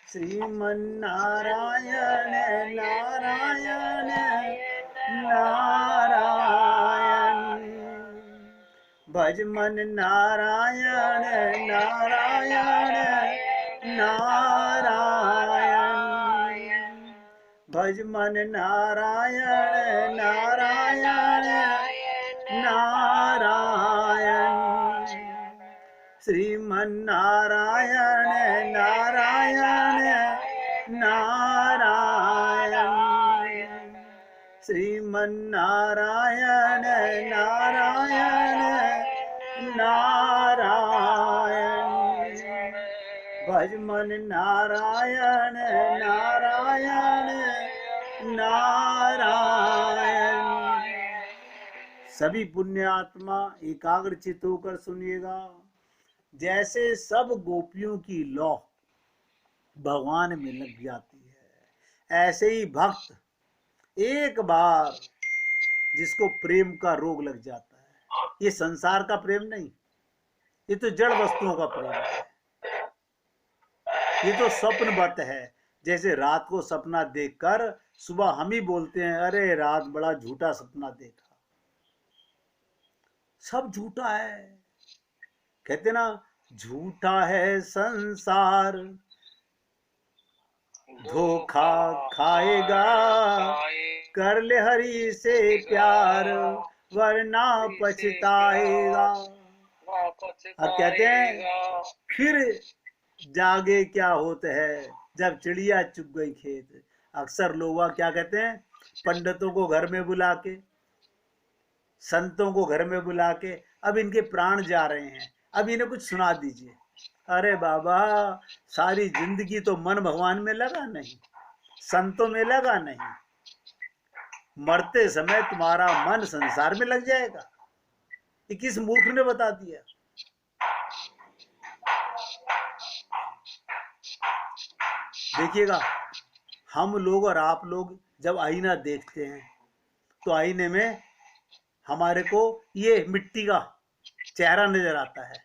श्रीमन नारायण नारायण नारायण। भज मन नारायण नारायण नारायण। भज मन नारायण नारायण नारायण। श्रीमन नारायण नारायण नारायण। श्रीमन नारायण नारायण नारायण। भज मन नारायण नारायण नारायण। सभी पुण्यात्मा एकाग्रचित होकर सुनिएगा। जैसे सब गोपियों की लौ भगवान में लग जाती है, ऐसे ही भक्त एक बार जिसको प्रेम का रोग लग जाता है, ये संसार का प्रेम नहीं, ये तो जड़ वस्तुओं का प्रेम है, ये तो स्वप्नवत है। जैसे रात को सपना देखकर सुबह हम ही बोलते हैं, अरे रात बड़ा झूठा सपना देखा। सब झूठा है, कहते ना, झूठा है संसार, धोखा खाएगा, कर ले हरि से प्यार, वरना पछताएगा। अब कहते हैं फिर जागे क्या होता है, जब चिड़िया चुग गई खेत। अक्सर लोग क्या कहते हैं, पंडितों को घर में बुला के, संतों को घर में बुला के, अब इनके प्राण जा रहे हैं, अब इन्हें कुछ सुना दीजिए। अरे बाबा, सारी जिंदगी तो मन भगवान में लगा नहीं, संतों में लगा नहीं, मरते समय तुम्हारा मन संसार में लग जाएगा। ये किस मूर्ख ने बता दिया? देखिएगा, हम लोग और आप लोग जब आईना देखते हैं तो आईने में हमारे को ये मिट्टी का चेहरा नजर आता है।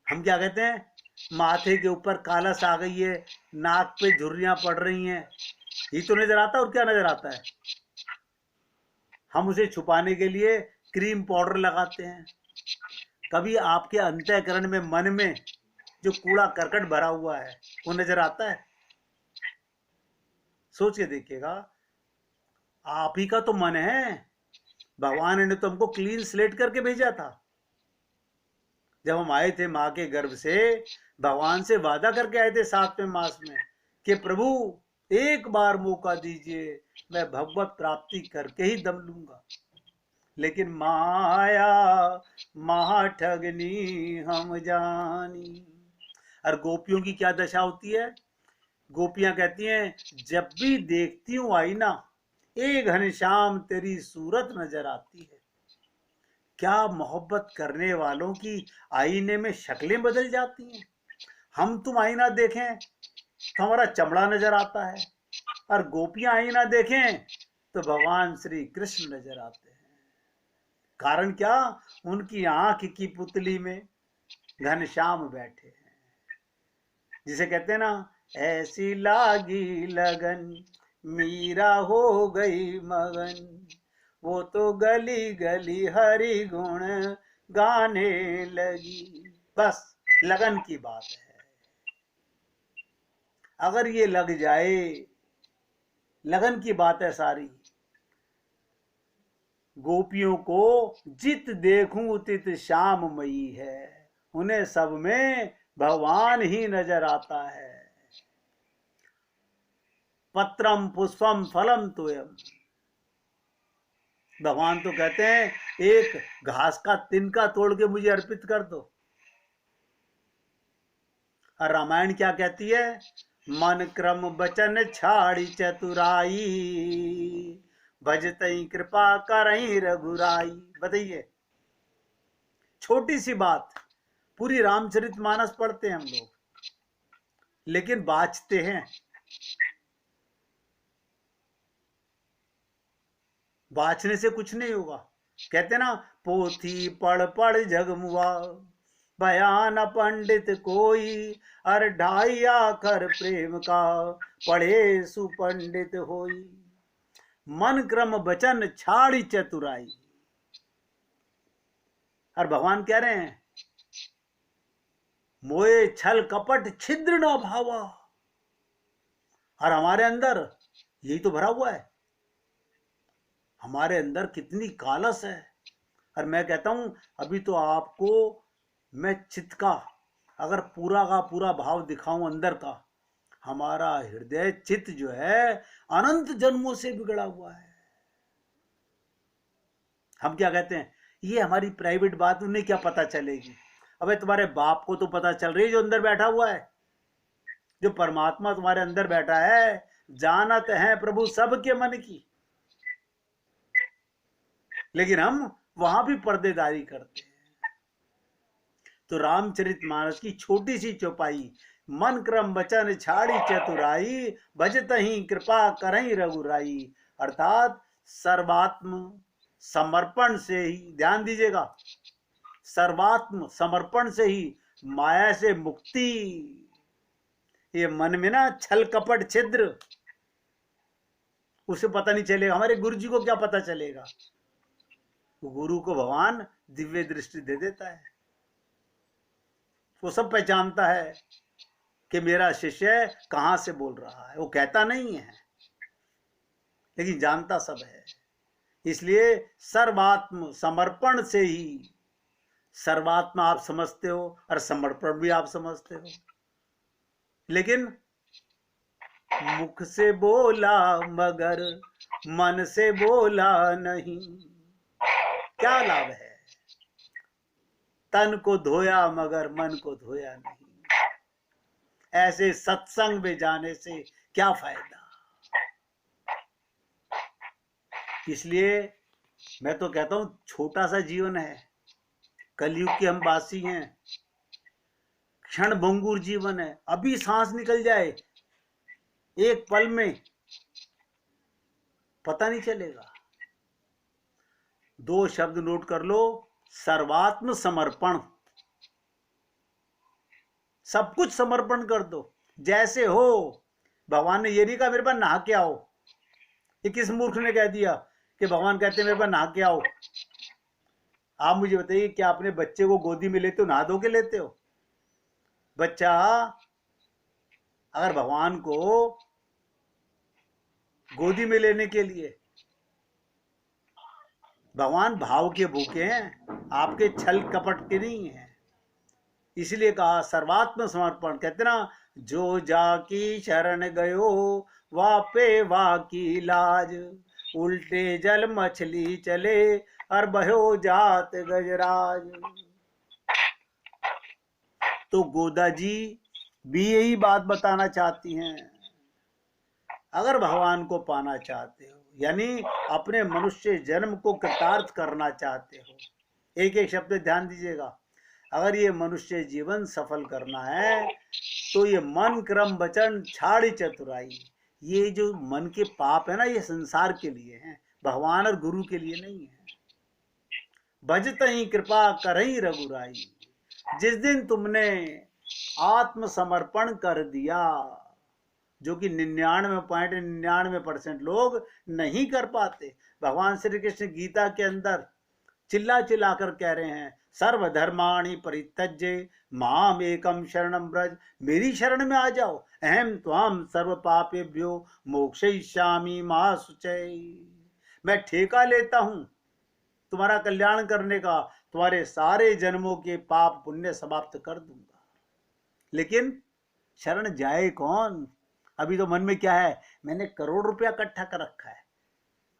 हम क्या कहते हैं, माथे के ऊपर कालस आ गई है, नाक पे झुर्रियां पड़ रही हैं, ये तो नजर आता है। और क्या नजर आता है? हम उसे छुपाने के लिए क्रीम पाउडर लगाते हैं। कभी आपके अंतःकरण में, मन में जो कूड़ा करकट भरा हुआ है, वो नजर आता है? सोच के देखिएगा, आप ही का तो मन है। भगवान ने तो हमको क्लीन स्लेट करके भेजा था। जब हम आए थे माँ के गर्भ से, भगवान से वादा करके आए थे 7वें मास में कि प्रभु एक बार मौका दीजिए, मैं भगवत प्राप्ति करके ही दम लूंगा। लेकिन माया महाठगनी हम जानी। और गोपियों की क्या दशा होती है? गोपियां कहती हैं, जब भी देखती हूं आईना, एक घनश्याम तेरी सूरत नजर आती है। क्या मोहब्बत करने वालों की आईने में शक्लें बदल जाती हैं। हम तुम आईना देखें तो हमारा चमड़ा नजर आता है, और गोपियां आईना देखें तो भगवान श्री कृष्ण नजर आते हैं। कारण क्या? उनकी आंख की पुतली में घनश्याम बैठे हैं। जिसे कहते हैं ना, ऐसी लागी लगन मीरा हो गई मगन, वो तो गली गली हरि गुण गाने लगी। बस लगन की बात है। अगर ये लग जाए, लगन की बात है सारी। गोपियों को जित देखूं तित श्याम मई है, उन्हें सब में भगवान ही नजर आता है। पत्रम पुष्पम फलम तोयम। भगवान तो कहते हैं, एक घास का तिनका तोड़ के मुझे अर्पित कर दो। और रामायण क्या कहती है? मन क्रम बचन छाड़ी चतुराई, भजतई कृपा करई रघुराई। बताइए, छोटी सी बात, पूरी रामचरितमानस पढ़ते हैं हम लोग, लेकिन बाचते हैं। बाचने से कुछ नहीं होगा। कहते ना, पोथी पढ़ पढ़ जग मुआ, बयान पंडित कोई, अर ढाई आखर प्रेम का, पढ़े सुपंडित होई। मन क्रम वचन छाड़ी चतुराई। और भगवान कह रहे हैं, मोए छल कपट छिद्र न भावा। और हमारे अंदर यही तो भरा हुआ है, हमारे अंदर कितनी कालस है। और मैं कहता हूं, अभी तो आपको मैं चित्त का अगर पूरा का पूरा भाव दिखाऊं अंदर का, हमारा हृदय चित्त जो है अनंत जन्मों से बिगड़ा हुआ है। हम क्या कहते हैं, ये हमारी प्राइवेट बात, उन्हें क्या पता चलेगी। अबे तुम्हारे बाप को तो पता चल रही है, जो अंदर बैठा हुआ है, जो परमात्मा तुम्हारे अंदर बैठा है। जानत है प्रभु सबके मन की, लेकिन हम वहां भी पर्देदारी करते हैं। तो रामचरितमानस की छोटी सी चौपाई, मन क्रम वचन छाड़ी चतुराई, भजत ही कृपा करई रघुराई। अर्थात सर्वात्म समर्पण से ही, ध्यान दीजिएगा, सर्वात्म समर्पण से ही माया से मुक्ति। ये मन में ना छल कपट छिद्र, उसे पता नहीं चलेगा। हमारे गुरु जी को क्या पता चलेगा, गुरु को भगवान दिव्य दृष्टि दे देता है, वो सब पहचानता है कि मेरा शिष्य कहां से बोल रहा है। वो कहता नहीं है, लेकिन जानता सब है। इसलिए सर्वात्म समर्पण से ही, सर्वात्मा आप समझते हो और समर्पण भी आप समझते हो, लेकिन मुख से बोला मगर मन से बोला नहीं, क्या लाभ है। तन को धोया मगर मन को धोया नहीं, ऐसे सत्संग में जाने से क्या फायदा। इसलिए मैं तो कहता हूं, छोटा सा जीवन है, कलयुग के हम वासी हैं, क्षण भंगुर जीवन है। अभी सांस निकल जाए एक पल में, पता नहीं चलेगा। दो शब्द नोट कर लो, सर्वात्म समर्पण। सब कुछ समर्पण कर दो, जैसे हो। भगवान ने ये नहीं कहा मेरे पास नहा के आओ। ये किस मूर्ख ने कह दिया कि भगवान कहते हैं मेरे पास नहा के आओ। आप मुझे बताइए, क्या अपने बच्चे को गोदी में लेते हो, नहा धो के लेते हो? बच्चा अगर भगवान को गोदी में लेने के लिए, भगवान भाव के भूखे हैं, आपके छल कपट के नहीं है। इसलिए कहा सर्वात्म समर्पण। कहते ना, जो जाकी शरण गयो वापे वाकी लाज, उल्टे जल मछली चले और बहो जात गजराज। तो गोदा जी भी यही बात बताना चाहती हैं। अगर भगवान को पाना चाहते हो, यानी अपने मनुष्य जन्म को कृतार्थ करना चाहते हो, एक एक शब्द ध्यान दीजिएगा, अगर ये मनुष्य जीवन सफल करना है तो ये मन क्रम वचन छाड़ी चतुराई। ये जो मन के पाप है ना, ये संसार के लिए हैं, भगवान और गुरु के लिए नहीं है। भजत ही कृपा करई रघुराई। जिस दिन तुमने आत्मसमर्पण कर दिया, जो कि 99.99% लोग नहीं कर पाते। भगवान श्री कृष्ण गीता के अंदर चिल्ला चिल्ला कर कह रहे हैं, सर्वधर्माणि परित्यज्य माम एकम शरणम ब्रज। मेरी शरण में आ जाओ, अहम त्वाम सर्व पापेभ्यो मोक्षयिष्यामि मा शुचय। मैं ठेका लेता हूं तुम्हारा कल्याण करने का, तुम्हारे सारे जन्मों के पाप पुण्य समाप्त कर दूंगा। लेकिन शरण जाए कौन? अभी तो मन में क्या है, मैंने करोड़ रुपया इकट्ठा कर रखा है,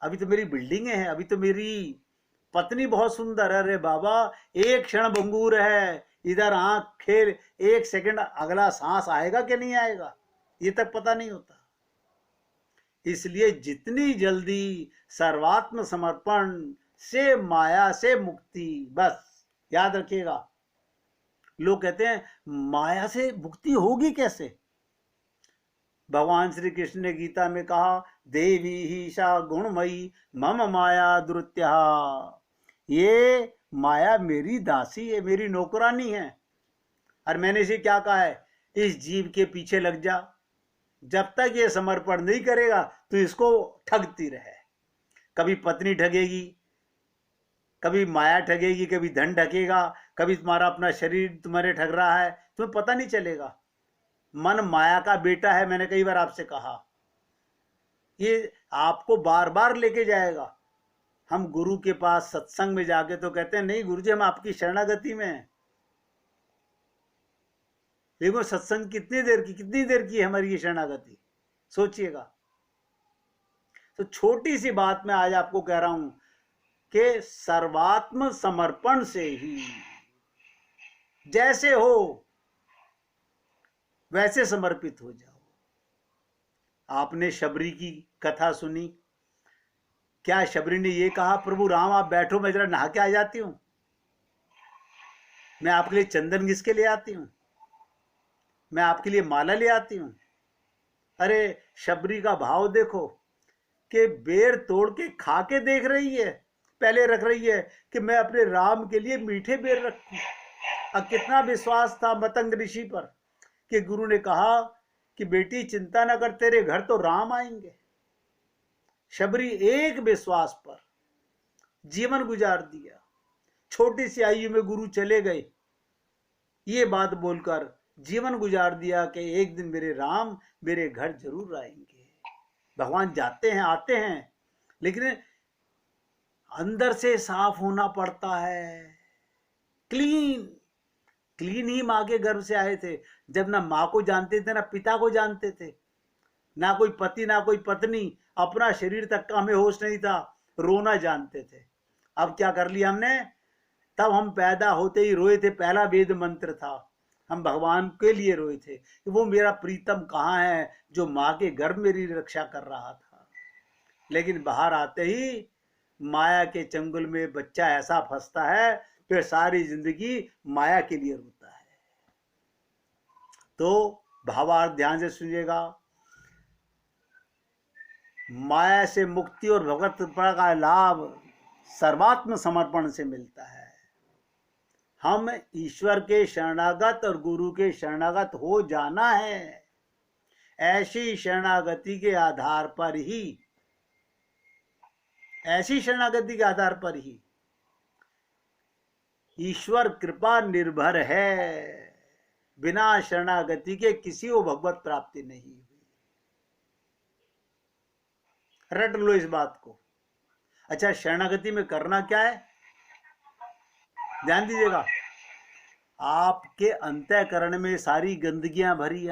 अभी तो मेरी बिल्डिंगें हैं, अभी तो मेरी पत्नी बहुत सुंदर है। अरे बाबा, एक क्षण भंगूर है, इधर आंख खेल, एक सेकंड अगला सांस आएगा कि नहीं आएगा, ये तक पता नहीं होता। इसलिए जितनी जल्दी सर्वात्म समर्पण से माया से मुक्ति, बस याद रखिएगा। लोग कहते हैं माया से मुक्ति होगी कैसे? भगवान श्री कृष्ण ने गीता में कहा, देवी ही सा गुणमयी मम माया दुरुत्या। ये माया मेरी दासी है, मेरी नौकरानी है। और मैंने इसे क्या कहा है, इस जीव के पीछे लग जा, जब तक ये समर्पण नहीं करेगा तो इसको ठगती रहे। कभी पत्नी ठगेगी, कभी माया ठगेगी, कभी धन ठगेगा, कभी तुम्हारा अपना शरीर तुम्हारे ठग रहा है, तुम्हें पता नहीं चलेगा। मन माया का बेटा है, मैंने कई बार आपसे कहा। ये आपको बार बार लेके जाएगा। हम गुरु के पास सत्संग में जाके तो कहते हैं नहीं गुरुजी हम आपकी शरणागति में हैं। देखो सत्संग कितनी देर की है हमारी ये शरणागति, सोचिएगा। तो छोटी सी बात में आज आपको कह रहा हूं कि सर्वात्म समर्पण से ही जैसे हो वैसे समर्पित हो जाओ। आपने शबरी की कथा सुनी, क्या शबरी ने ये कहा प्रभु राम आप बैठो मैं जरा नहा के आ जाती हूं, मैं आपके लिए चंदन घिस के ले आती हूं, मैं आपके लिए माला ले आती हूं। अरे शबरी का भाव देखो कि बेर तोड़ के खा के देख रही है, पहले रख रही है कि मैं अपने राम के लिए मीठे बेर रखूं। अब कितना विश्वास था मतंग ऋषि पर कि गुरु ने कहा कि बेटी चिंता न कर तेरे घर तो राम आएंगे। शबरी एक विश्वास पर जीवन गुजार दिया। छोटी सी आयु में गुरु चले गए, ये बात बोलकर जीवन गुजार दिया कि एक दिन मेरे राम मेरे घर जरूर आएंगे। भगवान जाते हैं आते हैं, लेकिन अंदर से साफ होना पड़ता है। क्लीन ही माँ के गर्भ से आए थे, जब ना माँ को जानते थे ना पिता को जानते थे, ना कोई पति ना कोई पत्नी, अपना शरीर तक का हमें होश नहीं था, रोना जानते थे। अब क्या कर लिया हमने, तब हम पैदा होते ही रोए थे, पहला वेद मंत्र था, हम भगवान के लिए रोए थे कि वो मेरा प्रीतम कहाँ है जो माँ के गर्भ मेरी रक्षा कर रहा था। लेकिन बाहर आते ही माया के चंगुल में बच्चा ऐसा फंसता है, फिर सारी जिंदगी माया के लिए रोता है। तो भावार्थ ध्यान से सुनिएगा, माया से मुक्ति और भगवत का लाभ सर्वात्म समर्पण से मिलता है। हम ईश्वर के शरणागत और गुरु के शरणागत हो जाना है। ऐसी शरणागति के आधार पर ही, ऐसी शरणागति के आधार पर ही ईश्वर कृपा निर्भर है। बिना शरणागति के किसी को भगवत प्राप्ति नहीं हुई। रट लो इस बात को। अच्छा शरणागति में करना क्या है, ध्यान दीजिएगा। आपके अंतःकरण में सारी गंदगियां भरी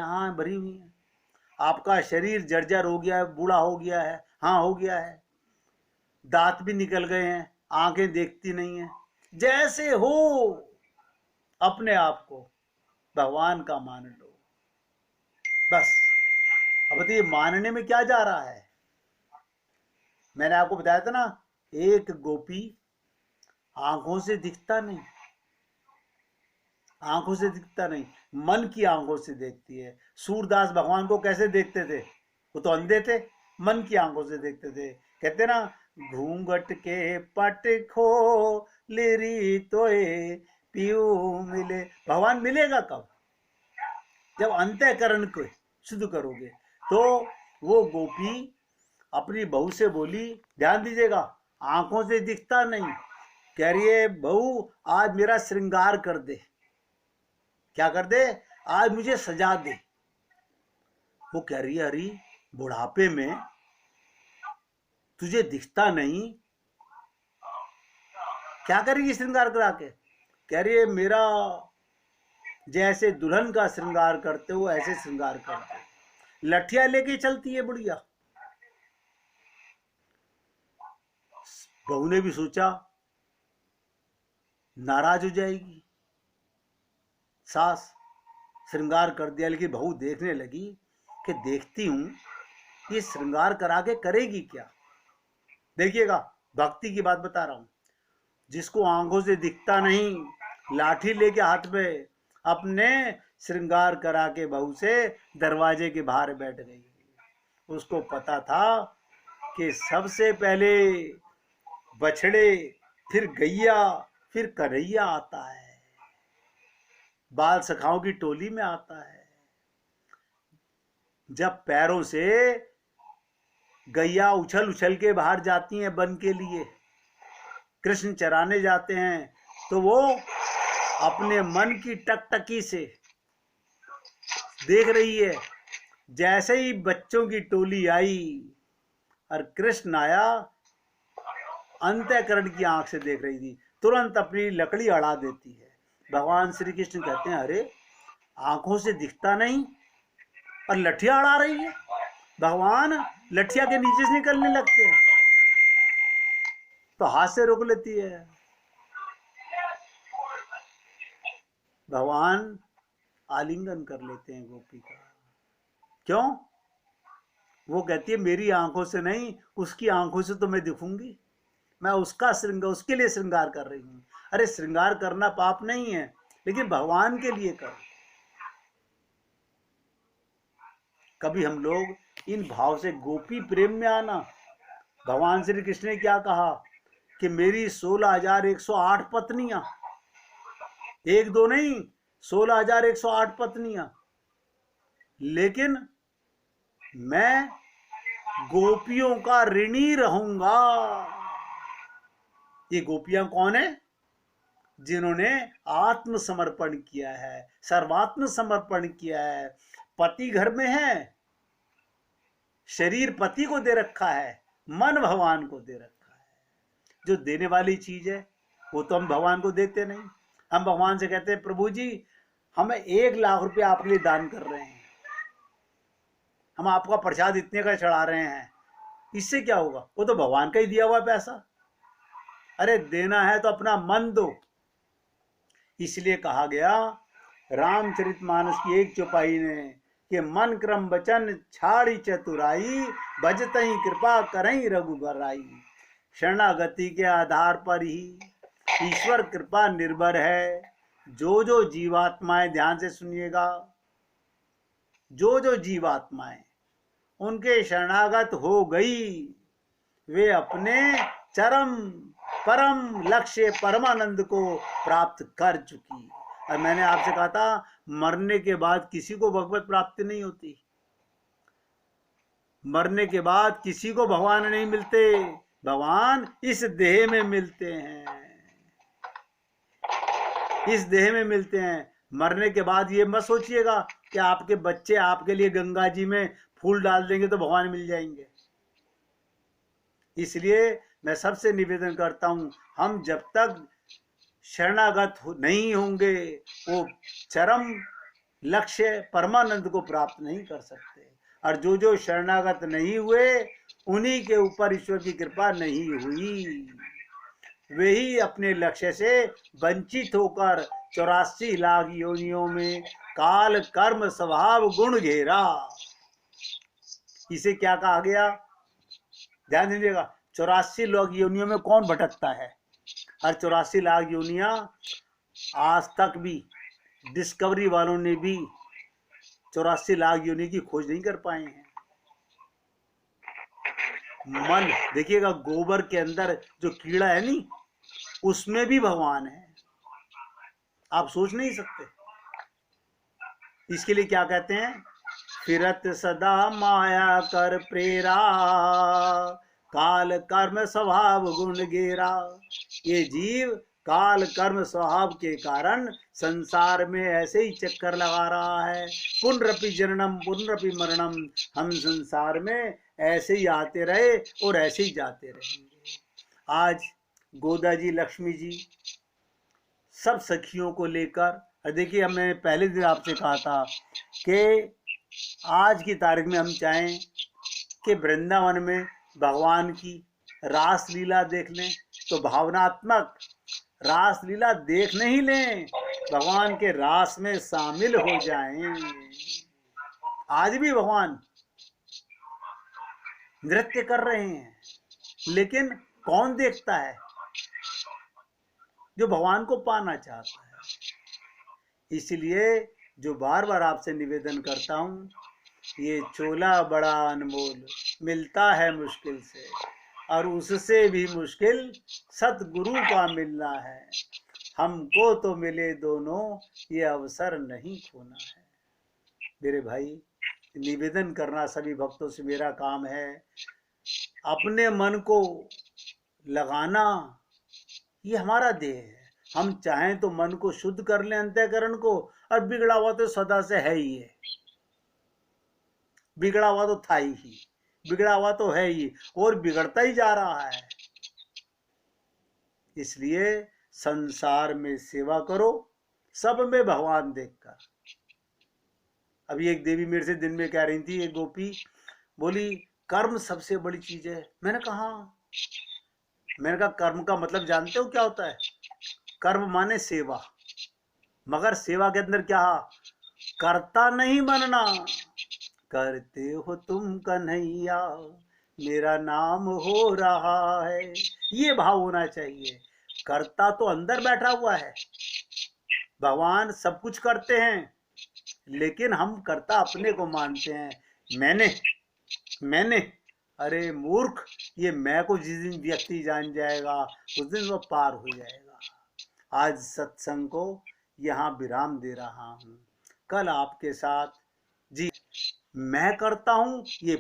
हुई हैं। आपका शरीर जर्जर हो गया है, बूढ़ा हो गया है, हाँ हो गया है, दांत भी निकल गए हैं, आंखें देखती नहीं है। जैसे हो अपने आप को भगवान का मान लो बस। अब बताइए मानने में क्या जा रहा है। मैंने आपको बताया था ना, एक गोपी आंखों से दिखता नहीं, आंखों से दिखता नहीं, मन की आंखों से देखती है। सूरदास भगवान को कैसे देखते थे, वो तो अंधे थे, मन की आंखों से देखते थे। कहते ना घूंघट के पट खो लेरी तोए पीऊ मिले। भगवान मिलेगा कब, जब अंतःकरण को शुद्ध करोगे। तो वो गोपी अपनी बहू से बोली, ध्यान दीजिएगा, आंखों से दिखता नहीं, कह रही है बहू आज मेरा श्रृंगार कर दे। क्या कर दे, आज मुझे सजा दे। वो कह रही है अरे बुढ़ापे में तुझे दिखता नहीं, क्या करेगी श्रृंगार करा के। कह रही है मेरा जैसे दुल्हन का श्रृंगार करते हो ऐसे श्रृंगार करते हो। लठिया लेके चलती है बुढ़िया। बहू ने भी सोचा नाराज हो जाएगी सास, श्रृंगार कर दिया। लेकिन बहू देखने लगी कि देखती हूं ये श्रृंगार करा के करेगी क्या। देखिएगा भक्ति की बात बता रहा हूं। जिसको आंखों से दिखता नहीं, लाठी लेके हाथ में अपने श्रृंगार करा के बहू से दरवाजे के बाहर बैठ गई। उसको पता था कि सबसे पहले बछड़े फिर गैया, फिर कन्हैया आता है, बाल सखाओं की टोली में आता है। जब पैरों से गैया उछल उछल के बाहर जाती हैं वन के लिए, कृष्ण चराने जाते हैं, तो वो अपने मन की टकटकी से देख रही है। जैसे ही बच्चों की टोली आई और कृष्ण आया, अंतःकरण की आंख से देख रही थी, तुरंत अपनी लकड़ी अड़ा देती है। भगवान श्री कृष्ण कहते हैं, अरे आंखों से दिखता नहीं और लठिया अड़ा रही है। भगवान लठिया के नीचे से निकलने लगते हैं तो हाथ से रोक लेती है। भगवान आलिंगन कर लेते हैं गोपी का। क्यों? वो कहती है, मेरी आंखों से नहीं, उसकी आंखों से तो मैं दिखूंगी, मैं उसका श्रृंगार, उसके लिए श्रृंगार कर रही हूं। अरे श्रृंगार करना पाप नहीं है, लेकिन भगवान के लिए कर। कभी हम लोग इन भाव से गोपी प्रेम में आना। भगवान श्री कृष्ण ने क्या कहा कि मेरी 16,108 पत्नियां, एक दो नहीं, 16,108 पत्नियां, लेकिन मैं गोपियों का ऋणी रहूंगा। ये गोपियां कौन है? जिन्होंने आत्मसमर्पण किया है, सर्वात्म समर्पण किया है। पति घर में है, शरीर पति को दे रखा है, मन भगवान को दे रखा है। जो देने वाली चीज है वो तो हम भगवान को देते नहीं। हम भगवान से कहते हैं, प्रभु जी हमें 1,00,000 रुपया आपके लिए दान कर रहे हैं, हम आपका प्रसाद इतने का चढ़ा रहे हैं, इससे क्या होगा? वो तो भगवान का ही दिया हुआ पैसा। अरे देना है तो अपना मन दो। इसलिए कहा गया रामचरितमानस की एक चौपाई ने कि मन क्रम वचन छाड़ी चतुराई, भजतई कृपा करई रघुबराई। शरणागति के आधार पर ही ईश्वर कृपा निर्भर है। जो जो जीवात्माएं, ध्यान से सुनिएगा, जो जो जीवात्माएं उनके शरणागत हो गई, वे अपने चरम परम लक्ष्य परमानंद को प्राप्त कर चुकी। और मैंने आपसे कहा था, मरने के बाद किसी को भगवत प्राप्ति नहीं होती। मरने के बाद किसी को भगवान नहीं मिलते, भगवान इस देह में मिलते हैं, इस देह में मिलते हैं। मरने के बाद ये मत सोचिएगा कि आपके बच्चे आपके लिए गंगा जी में फूल डाल देंगे तो भगवान मिल जाएंगे। इसलिए मैं सबसे निवेदन करता हूं, हम जब तक शरणागत नहीं होंगे, वो चरम लक्ष्य परमानंद को प्राप्त नहीं कर सकते। और जो जो शरणागत नहीं हुए, उन्हीं के ऊपर ईश्वर की कृपा नहीं हुई। वे ही अपने लक्ष्य से वंचित होकर 84 लाख योनियों में काल कर्म स्वभाव गुण घेरा। इसे क्या कहा गया? ध्यान दीजिएगा, 84 लाख योनियों में कौन भटकता है? हर 84 लाख योनियां आज तक भी डिस्कवरी वालों ने भी 84 लाख योनि की खोज नहीं कर पाए हैं। मन देखिएगा, गोबर के अंदर जो कीड़ा है नी, उसमें भी भगवान है, आप सोच नहीं सकते। इसके लिए क्या कहते हैं? फिरत सदा माया कर प्रेरा, काल कर्म स्वभाव गुण गेरा। ये जीव काल कर्म स्वभाव के कारण संसार में ऐसे ही चक्कर लगा रहा है। पुनरपि जननम पुनरपि मरणम, हम संसार में ऐसे ही आते रहे और ऐसे ही जाते रहेंगे। आज गोदा जी, लक्ष्मी जी, सब सखियों को लेकर, देखिए हमने पहले दिन आपसे कहा था कि आज की तारीख में हम चाहें कि वृंदावन में भगवान की रास लीला देख लें, तो भावनात्मक रास लीला देख नहीं लें, भगवान के रास में शामिल हो जाएं। आज भी भगवान नृत्य कर रहे हैं, लेकिन कौन देखता है? जो भगवान को पाना चाहता है। इसलिए जो बार बार आपसे निवेदन करता हूं, ये चोला बड़ा अनमोल, मिलता है मुश्किल से, और उससे भी मुश्किल सतगुरु का मिलना है। हमको तो मिले दोनों, ये अवसर नहीं खोना है। मेरे भाई, निवेदन करना सभी भक्तों से मेरा काम है, अपने मन को लगाना ये हमारा देह है। हम चाहें तो मन को शुद्ध कर लें, अंतःकरण को, और बिगड़ा हुआ तो सदा से है ही है, बिगड़ा हुआ तो था ही, बिगड़ा हुआ तो है ही, और बिगड़ता ही जा रहा है। इसलिए संसार में सेवा करो, सब में भगवान देखकर। अभी एक देवी मेरे से दिन में कह रही थी, एक गोपी बोली कर्म सबसे बड़ी चीज है। मैंने कहा कर्म का मतलब जानते हो क्या होता है? कर्म माने सेवा, मगर सेवा के अंदर क्या, करता नहीं बनना। करते हो तुम कन्हैया, मेरा नाम हो रहा है, ये भाव होना चाहिए। करता तो अंदर बैठा हुआ है, भगवान सब कुछ करते हैं, लेकिन हम करता अपने को मानते हैं। मैंने अरे मूर्ख, ये मैं को जिस दिन व्यक्ति जान जाएगा उस दिन वो पार हो जाएगा। आज सत्संग को यहाँ विराम दे रहा हूँ। कल आपके साथ जी मैं करता हूँ ये